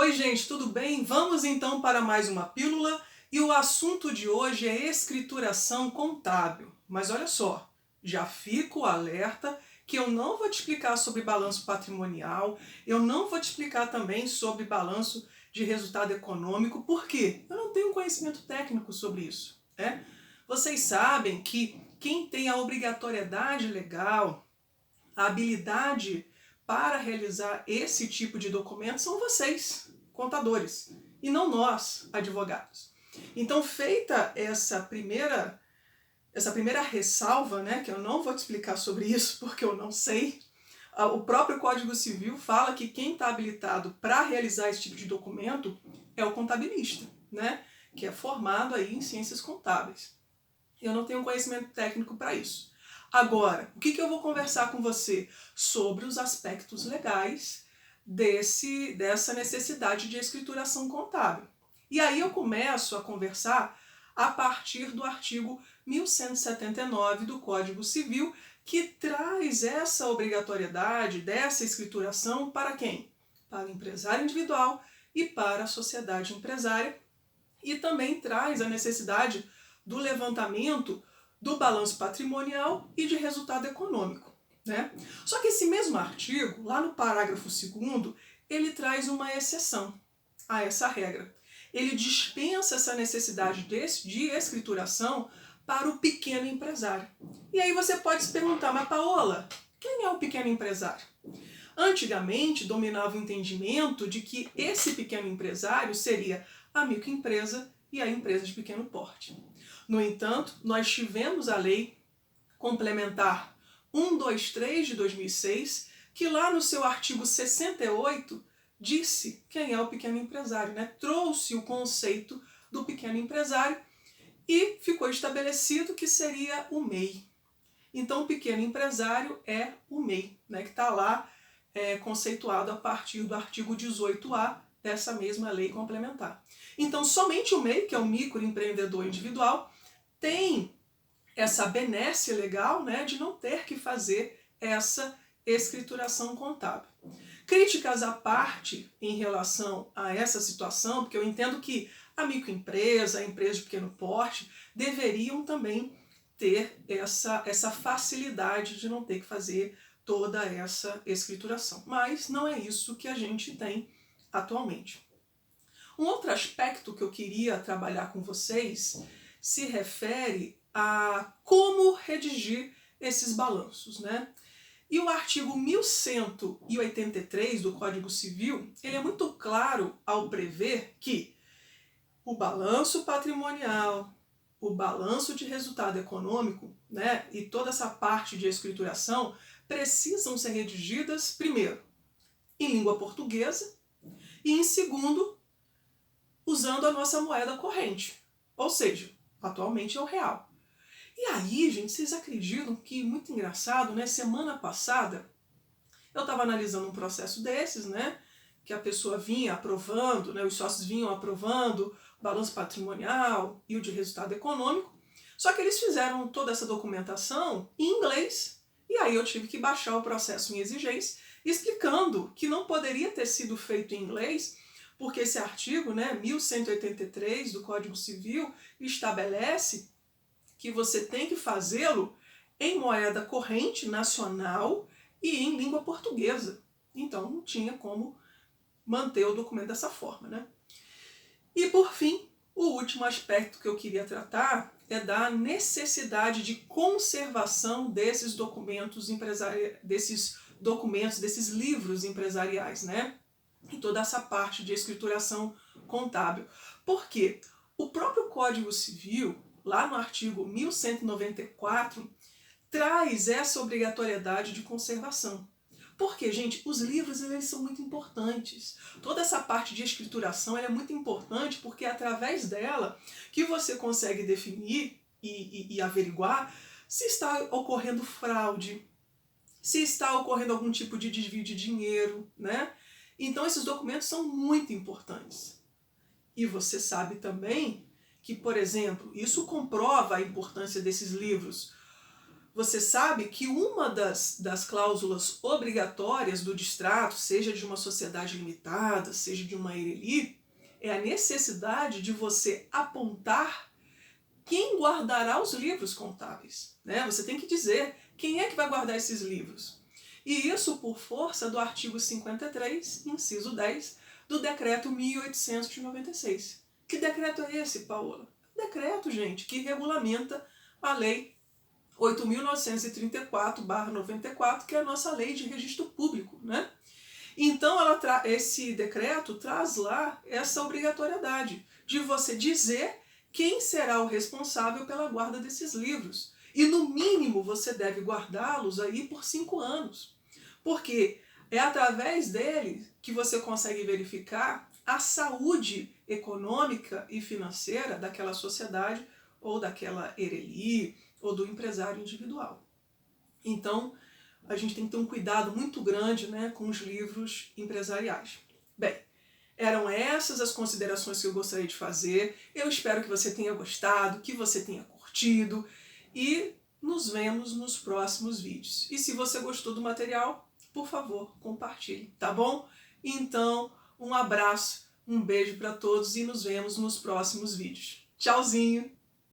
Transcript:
Oi gente, tudo bem? Vamos então para mais uma pílula e o assunto de hoje é escrituração contábil. Mas olha só, já fico alerta que eu não vou te explicar sobre balanço patrimonial, eu não vou te explicar também sobre balanço de resultado econômico, porque eu não tenho conhecimento técnico sobre isso, né? Vocês sabem que quem tem a obrigatoriedade legal, a habilidade para realizar esse tipo de documento são vocês, contadores, e não nós, advogados. Então, feita essa primeira ressalva, né, que eu não vou te explicar sobre isso porque eu não sei, o próprio Código Civil fala que quem está habilitado para realizar esse tipo de documento é o contabilista, né, que é formado aí em ciências contábeis. Eu não tenho conhecimento técnico para isso. Agora, o que eu vou conversar com você? Sobre os aspectos legais dessa necessidade de escrituração contábil. E aí eu começo a conversar a partir do artigo 1179 do Código Civil, que traz essa obrigatoriedade dessa escrituração para quem? Para o empresário individual e para a sociedade empresária, e também traz a necessidade do levantamento do balanço patrimonial e de resultado econômico, né? Só que esse mesmo artigo, lá no parágrafo 2º, ele traz uma exceção a essa regra. Ele dispensa essa necessidade de escrituração para o pequeno empresário. E aí você pode se perguntar, mas Paola, quem é o pequeno empresário? Antigamente dominava o entendimento de que esse pequeno empresário seria a microempresa e a empresa de pequeno porte. No entanto, nós tivemos a Lei Complementar 123 de 2006, que lá no seu artigo 68 disse quem é o pequeno empresário, né? Trouxe o conceito do pequeno empresário e ficou estabelecido que seria o MEI. Então, o pequeno empresário é o MEI, né? Que está lá conceituado a partir do artigo 18A dessa mesma lei complementar. Então, somente o MEI, que é o microempreendedor individual, tem essa benesse legal, né, de não ter que fazer essa escrituração contábil. Críticas à parte em relação a essa situação, porque eu entendo que a microempresa, a empresa de pequeno porte, deveriam também ter essa facilidade de não ter que fazer toda essa escrituração. Mas não é isso que a gente tem atualmente. Um outro aspecto que eu queria trabalhar com vocês se refere a como redigir esses balanços, né? E o artigo 1183 do Código Civil, ele é muito claro ao prever que o balanço patrimonial, o balanço de resultado econômico, né, e toda essa parte de escrituração precisam ser redigidas, primeiro, em língua portuguesa e, em segundo, usando a nossa moeda corrente, ou seja, atualmente é o real. E aí, gente, vocês acreditam que, muito engraçado, né? Semana passada eu estava analisando um processo desses, né? Que a pessoa vinha aprovando, né? Os sócios vinham aprovando o balanço patrimonial e o de resultado econômico. Só que eles fizeram toda essa documentação em inglês. E aí eu tive que baixar o processo em exigência, explicando que não poderia ter sido feito em inglês, porque esse artigo, né, 1183 do Código Civil, estabelece que você tem que fazê-lo em moeda corrente nacional e em língua portuguesa. Então não tinha como manter o documento dessa forma, né? E por fim, o último aspecto que eu queria tratar é da necessidade de conservação desses documentos desses livros empresariais, né? E toda essa parte de escrituração contábil. Por quê? O próprio Código Civil, lá no artigo 1194, traz essa obrigatoriedade de conservação. Porque, gente, os livros eles são muito importantes. Toda essa parte de escrituração é muito importante porque é através dela que você consegue definir e averiguar se está ocorrendo fraude, se está ocorrendo algum tipo de desvio de dinheiro, né? Então esses documentos são muito importantes. E você sabe também que, por exemplo, isso comprova a importância desses livros. você sabe que uma das cláusulas obrigatórias do distrato, seja de uma sociedade limitada, seja de uma ERELI, é a necessidade de você apontar quem guardará os livros contábeis, né? Você tem que dizer quem é que vai guardar esses livros. E isso por força do artigo 53, inciso 10, do decreto 1896. Que decreto é esse, Paola? Decreto, gente, que regulamenta a lei 8.934/94, que é a nossa lei de registro público, né? Então, esse decreto traz lá essa obrigatoriedade de você dizer quem será o responsável pela guarda desses livros. E, no mínimo, você deve guardá-los aí por 5 anos. Porque é através dele que você consegue verificar a saúde econômica e financeira daquela sociedade ou daquela ERELI ou do empresário individual. Então, a gente tem que ter um cuidado muito grande, né, com os livros empresariais. Bem, eram essas as considerações que eu gostaria de fazer. Eu espero que você tenha gostado, que você tenha curtido e nos vemos nos próximos vídeos. E se você gostou do material, por favor, compartilhe, tá bom? Então, um abraço, um beijo para todos e nos vemos nos próximos vídeos. Tchauzinho!